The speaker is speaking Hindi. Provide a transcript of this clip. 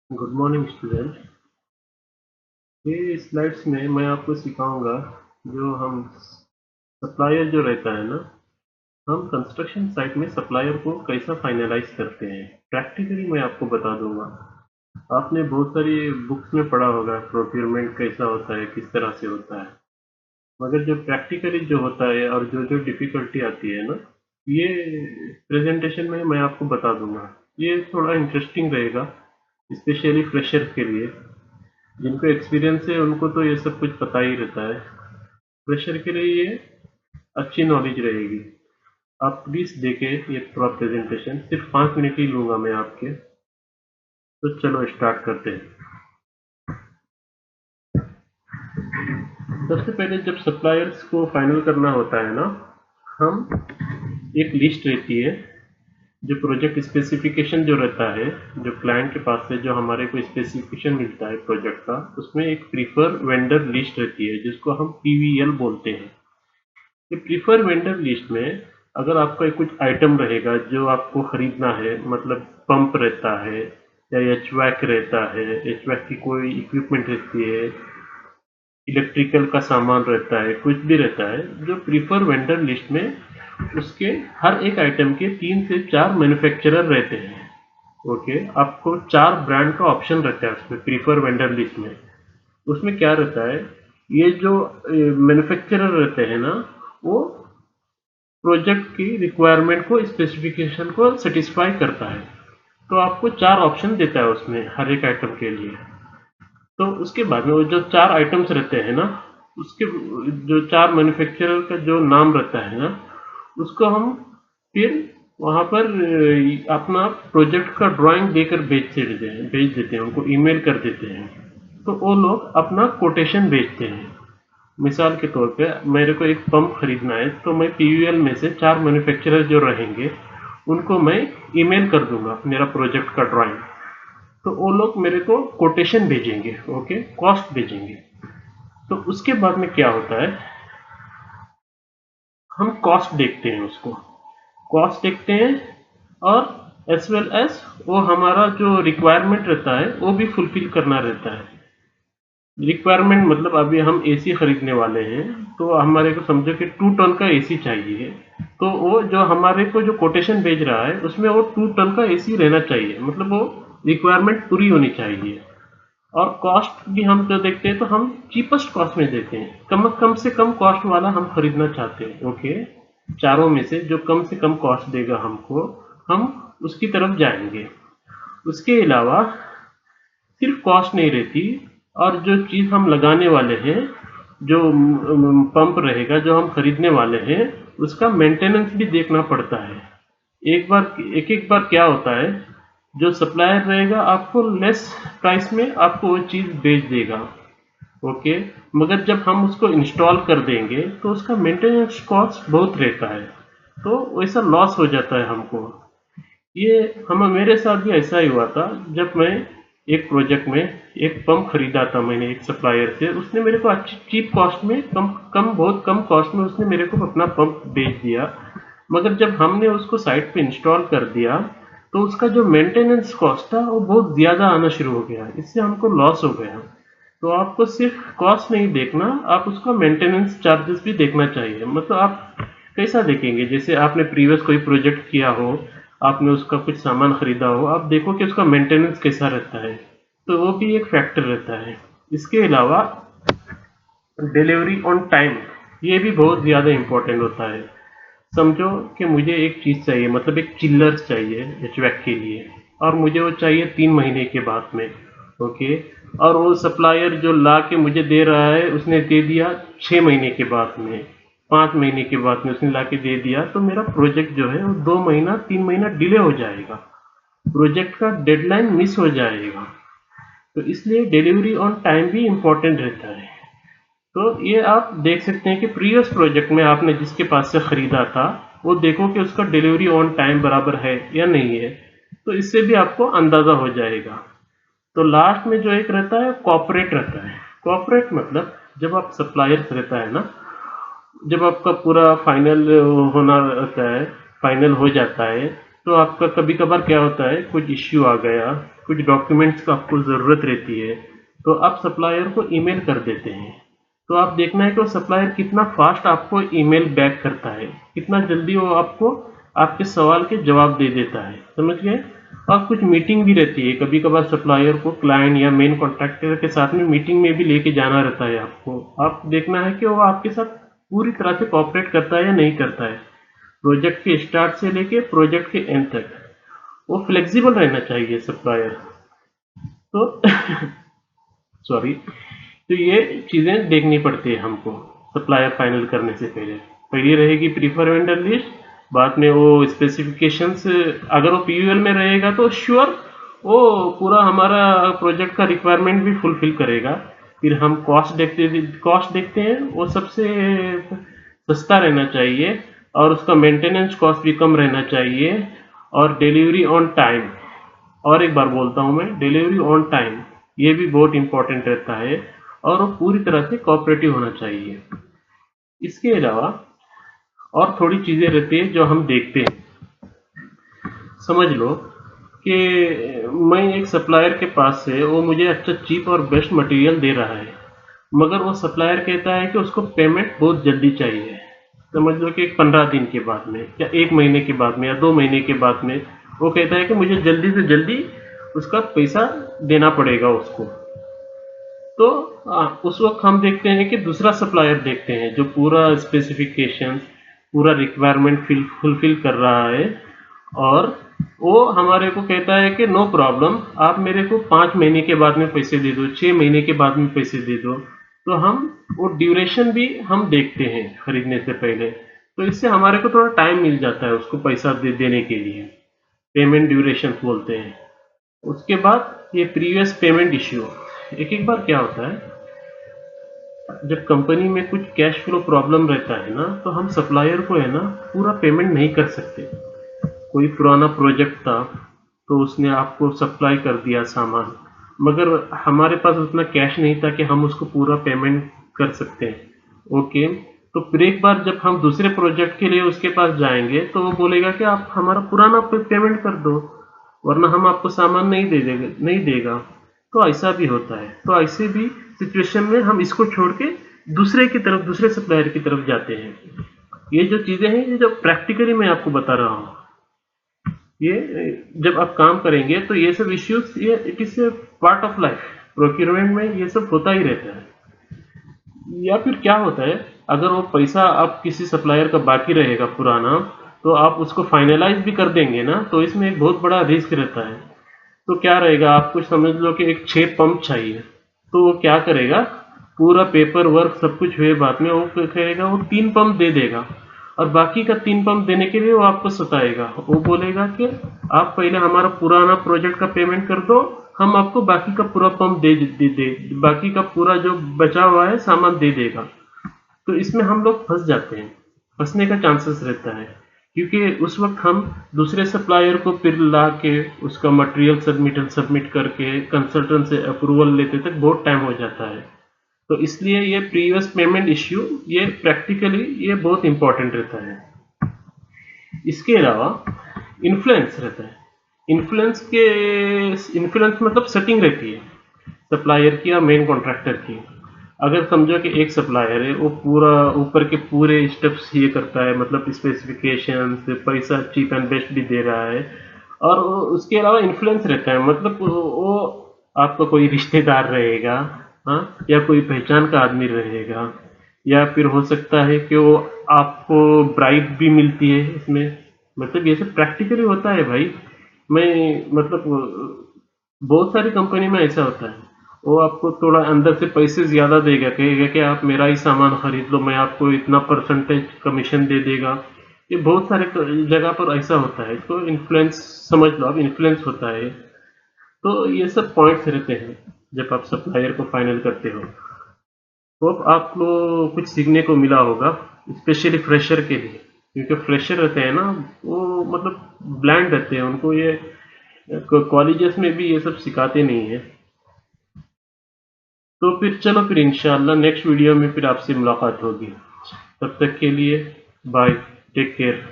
Good morning student. ये स्लाइड्स में मैं आपको सिखाऊंगा जो हम सप्लायर जो रहता है ना, हम कंस्ट्रक्शन साइट में सप्लायर को कैसा फाइनलाइज करते हैं। प्रैक्टिकली मैं आपको बता दूंगा। आपने बहुत सारी बुक्स में पढ़ा होगा प्रोक्योरमेंट कैसा होता है, किस तरह से होता है, मगर जो प्रैक्टिकली जो होता है और जो जो डिफिकल्टी आती है ना, ये प्रेजेंटेशन में मैं आपको बता दूंगा। ये थोड़ा इंटरेस्टिंग रहेगा, स्पेशली फ्रेशर के लिए। जिनको एक्सपीरियंस है उनको तो ये सब कुछ पता ही रहता है। फ्रेशर के लिए ये अच्छी नॉलेज रहेगी। आप प्लीज देखें ये पूरा प्रेजेंटेशन, सिर्फ 5 मिनट ही लूंगा मैं आपके। तो चलो स्टार्ट करते हैं। सबसे पहले जब सप्लायर्स को फाइनल करना होता है ना, हम एक लिस्ट रहती है, जो प्रोजेक्ट स्पेसिफिकेशन जो रहता है, जो क्लाइंट के पास से जो हमारे को स्पेसिफिकेशन मिलता है प्रोजेक्ट का, उसमें एक प्रीफर वेंडर लिस्ट रहती है जिसको हम पीवीएल बोलते हैं। ये प्रीफर वेंडर लिस्ट में अगर आपका कुछ आइटम रहेगा जो आपको खरीदना है, मतलब पंप रहता है या एचवैक रहता है, एचवैक की कोई इक्विपमेंट रहती है, इलेक्ट्रिकल का सामान रहता है, कुछ भी रहता है, जो प्रीफर वेंडर लिस्ट में उसके हर एक आइटम के 3 से 4 मैन्युफैक्चरर रहते हैं। ओके, आपको 4 ब्रांड का ऑप्शन रहता है उसमें प्रीफर वेंडर लिस्ट में। उसमें क्या रहता है, ये जो मैन्युफैक्चरर रहते हैं ना, वो प्रोजेक्ट की रिक्वायरमेंट को, स्पेसिफिकेशन को सेटिस्फाई करता है। तो आपको 4 ऑप्शन देता है उसमें हर एक आइटम के लिए। तो उसके बाद में वो जो 4 आइटम्स रहते हैं ना, उसके जो 4 मैन्युफैक्चरर का जो नाम रहता है ना, उसको हम फिर वहाँ पर अपना प्रोजेक्ट का ड्राइंग देकर भेज देते हैं, उनको ईमेल कर देते हैं। तो वो लोग अपना कोटेशन भेजते हैं। मिसाल के तौर पे मेरे को एक पंप खरीदना है, तो मैं पीवीएल में से 4 मैन्युफैक्चरर जो रहेंगे उनको मैं ईमेल कर दूंगा मेरा प्रोजेक्ट का ड्राइंग। तो वो लोग मेरे को कोटेशन भेजेंगे, ओके, कॉस्ट भेजेंगे। तो उसके बाद में क्या होता है, हम कॉस्ट देखते हैं उसको, कॉस्ट देखते हैं, और एज वेल एज वो हमारा जो रिक्वायरमेंट रहता है वो भी फुलफिल करना रहता है। रिक्वायरमेंट मतलब अभी हम एसी खरीदने वाले हैं, तो हमारे को समझो कि 2 टन का एसी चाहिए। तो वो जो हमारे को जो कोटेशन भेज रहा है उसमें वो 2 टन का एसी रहना चाहिए, मतलब वो रिक्वायरमेंट पूरी होनी चाहिए। और कॉस्ट भी हम जो देखते हैं तो हम चीपेस्ट कॉस्ट में देते हैं, कम से कम कॉस्ट वाला हम खरीदना चाहते हैं। ओके, चारों में से जो कम से कम कॉस्ट देगा हमको, हम उसकी तरफ जाएंगे। उसके अलावा सिर्फ कॉस्ट नहीं रहती, और जो चीज़ हम लगाने वाले हैं, जो पंप रहेगा जो हम खरीदने वाले हैं, उसका मेंटेनेंस भी देखना पड़ता है। एक एक बार क्या होता है, जो सप्लायर रहेगा आपको लेस प्राइस में आपको वो चीज़ बेच देगा। ओके, मगर जब हम उसको इंस्टॉल कर देंगे तो उसका मेंटेनेंस कॉस्ट बहुत रहता है, तो वैसा लॉस हो जाता है हमको। ये हम मेरे साथ भी ऐसा ही हुआ था, जब मैं एक प्रोजेक्ट में एक पंप खरीदा था मैंने एक सप्लायर से। उसने मेरे को अच्छी चीप कॉस्ट में, बहुत कम कॉस्ट में उसने मेरे को अपना पंप बेच दिया। मगर जब हमने उसको साइट पे इंस्टॉल कर दिया तो उसका जो मेंटेनेंस कॉस्ट था वो बहुत ज़्यादा आना शुरू हो गया, इससे हमको लॉस हो गया। तो आपको सिर्फ कॉस्ट नहीं देखना, आप उसका मेंटेनेंस चार्जेस भी देखना चाहिए। मतलब आप कैसा देखेंगे, जैसे आपने प्रीवियस कोई प्रोजेक्ट किया हो, आपने उसका कुछ सामान खरीदा हो, आप देखो कि उसका मेंटेनेंस कैसा रहता है, तो वो भी एक फैक्टर रहता है। इसके अलावा डिलीवरी ऑन टाइम, ये भी बहुत ज़्यादा इम्पोर्टेंट होता है। समझो कि मुझे एक चीज़ चाहिए, मतलब एक चिल्लर चाहिए एचवैक के लिए, और मुझे वो चाहिए 3 महीने के बाद में। ओके, और वो सप्लायर जो ला के मुझे दे रहा है उसने दे दिया 6 महीने के बाद में, 5 महीने के बाद में उसने ला के दे दिया, तो मेरा प्रोजेक्ट जो है वो 2 महीना 3 महीना डिले हो जाएगा, प्रोजेक्ट का डेडलाइन मिस हो जाएगा। तो इसलिए डिलीवरी ऑन टाइम भी इम्पोर्टेंट रहता है। तो ये आप देख सकते हैं कि प्रीवियस प्रोजेक्ट में आपने जिसके पास से खरीदा था, वो देखो कि उसका डिलीवरी ऑन टाइम बराबर है या नहीं है, तो इससे भी आपको अंदाजा हो जाएगा। तो लास्ट में जो एक रहता है कॉर्पोरेट रहता है। कॉर्पोरेट मतलब जब आप सप्लायर्स रहता है ना, जब आपका पूरा फाइनल होना रहता है, फाइनल हो जाता है, तो आपका कभी कभार क्या होता है, कुछ इश्यू आ गया, कुछ डॉक्यूमेंट्स का आपको ज़रूरत रहती है, तो आप सप्लायर को ईमेल कर देते हैं। तो आप देखना है कि वो सप्लायर कितना फास्ट आपको ईमेल बैक करता है, कितना जल्दी वो आपको आपके सवाल के जवाब दे देता है, समझ गए। और कुछ मीटिंग भी रहती है, कभी कभार सप्लायर को क्लाइंट या मेन कॉन्ट्रैक्टर के साथ में मीटिंग में भी लेके जाना रहता है आपको। आप देखना है कि वो आपके साथ पूरी तरह से कोऑपरेट करता है या नहीं करता है, प्रोजेक्ट के स्टार्ट से लेके प्रोजेक्ट के एंड तक वो फ्लेक्सिबल रहना चाहिए सप्लायर। तो सॉरी, तो ये चीज़ें देखनी पड़ती है हमको सप्लायर फाइनल करने से पहले। पहली रहेगी प्रीफर वेंडर लिस्ट, बाद में वो स्पेसिफिकेशंस, अगर वो पीयूएल में रहेगा तो श्योर वो पूरा हमारा प्रोजेक्ट का रिक्वायरमेंट भी फुलफिल करेगा। फिर हम कॉस्ट देखते हैं, वो सबसे सस्ता रहना चाहिए और उसका मेंटेनेंस कॉस्ट भी कम रहना चाहिए, और डिलीवरी ऑन टाइम। और एक बार बोलता हूँ मैं, डिलीवरी ऑन टाइम ये भी बहुत इंपॉर्टेंट रहता है, और वो पूरी तरह से कोऑपरेटिव होना चाहिए। इसके अलावा और थोड़ी चीज़ें रहती है जो हम देखते हैं। समझ लो कि मैं एक सप्लायर के पास से, वो मुझे अच्छा चीप और बेस्ट मटेरियल दे रहा है, मगर वो सप्लायर कहता है कि उसको पेमेंट बहुत जल्दी चाहिए। समझ लो कि 15 दिन के बाद में या 1 महीने के बाद में या 2 महीने के बाद में वो कहता है कि मुझे जल्दी से जल्दी उसका पैसा देना पड़ेगा उसको। तो उस वक्त हम देखते हैं कि दूसरा सप्लायर देखते हैं जो पूरा स्पेसिफिकेशन, पूरा रिक्वायरमेंट फुलफिल कर रहा है, और वो हमारे को कहता है कि नो प्रॉब्लम, आप मेरे को 5 महीने के बाद में पैसे दे दो, 6 महीने के बाद में पैसे दे दो। तो हम वो ड्यूरेशन भी हम देखते हैं खरीदने से पहले, तो इससे हमारे को थोड़ा टाइम मिल जाता है उसको पैसा देने के लिए, पेमेंट ड्यूरेशन बोलते हैं। उसके बाद ये प्रीवियस पेमेंट इश्यू। एक एक बार क्या होता है, जब कंपनी में कुछ कैश फ्लो प्रॉब्लम रहता है ना, तो हम सप्लायर को है ना पूरा पेमेंट नहीं कर सकते। कोई पुराना प्रोजेक्ट था तो उसने आपको सप्लाई कर दिया सामान, मगर हमारे पास उतना कैश नहीं था कि हम उसको पूरा पेमेंट कर सकते हैं। ओके, तो फिर एक बार जब हम दूसरे प्रोजेक्ट के लिए उसके पास जाएंगे तो वो बोलेगा कि आप हमारा पुराना पेमेंट कर दो, वरना हम आपको सामान नहीं देगा। तो ऐसा भी होता है। तो ऐसे भी सिचुएशन में हम इसको छोड़ के दूसरे सप्लायर की तरफ जाते हैं। ये जो चीज़ें हैं, ये जो प्रैक्टिकली मैं आपको बता रहा हूँ, ये जब आप काम करेंगे तो ये सब इश्यूज, ये it is a part of life. Procurement में ये सब होता ही रहता है। या फिर क्या होता है, अगर वो पैसा आप किसी सप्लायर का बाकी रहेगा पुराना, तो आप उसको फाइनलाइज भी कर देंगे ना, तो इसमें एक बहुत बड़ा रिस्क रहता है। तो क्या रहेगा, आप कुछ समझ लो कि एक 6 पंप चाहिए, तो वो क्या करेगा, पूरा पेपर वर्क सब कुछ हुए बाद में वो कहेगा वो 3 पंप दे देगा, और बाकी का 3 पंप देने के लिए वो आपको सताएगा। वो बोलेगा कि आप पहले हमारा पुराना प्रोजेक्ट का पेमेंट कर दो, हम आपको बाकी का पूरा पंप दे बाकी का पूरा जो बचा हुआ है सामान दे देगा। तो इसमें हम लोग फंस जाते हैं, फंसने का चांसेस रहता है, क्योंकि उस वक्त हम दूसरे सप्लायर को फिर ला के उसका मटेरियल सबमिट करके कंसल्टेंट से अप्रूवल लेते तक बहुत टाइम हो जाता है। तो इसलिए ये प्रीवियस पेमेंट इश्यू, ये प्रैक्टिकली ये बहुत इंपॉर्टेंट रहता है। इसके अलावा इन्फ्लुएंस रहता है। इन्फ्लुएंस मतलब सेटिंग रहती है सप्लायर की या मेन कॉन्ट्रैक्टर की। अगर समझो कि एक सप्लायर है, वो पूरा ऊपर के पूरे स्टेप्स ये करता है, मतलब स्पेसिफिकेशन से पैसा चीप एंड बेस्ट भी दे रहा है, और उसके अलावा इन्फ्लुएंस रहता है, मतलब वो आपका कोई रिश्तेदार रहेगा, हाँ, या कोई पहचान का आदमी रहेगा, या फिर हो सकता है कि वो आपको ब्राइब भी मिलती है इसमें। मतलब ये सब प्रैक्टिकली होता है भाई। मैं मतलब बहुत सारी कंपनी में ऐसा होता है, वो आपको थोड़ा अंदर से पैसे ज़्यादा देगा, कहेगा कि आप मेरा ही सामान खरीद लो, मैं आपको इतना परसेंटेज कमीशन दे देगा। ये बहुत सारे जगह पर ऐसा होता है, इसको इन्फ्लुएंस समझ लो आप, इन्फ्लुएंस होता है। तो ये सब पॉइंट्स रहते हैं जब आप सप्लायर को फाइनल करते हो। तो अब आपको कुछ सीखने को मिला होगा, स्पेशली फ्रेशर के लिए, क्योंकि फ्रेशर रहते हैं ना, वो मतलब ब्लैंड रहते हैं, उनको ये कॉलेजेस में भी ये सब सिखाते नहीं है। तो फिर चलो, फिर इंशाल्लाह नेक्स्ट वीडियो में फिर आपसे मुलाकात होगी। तब तक के लिए बाय, टेक केयर।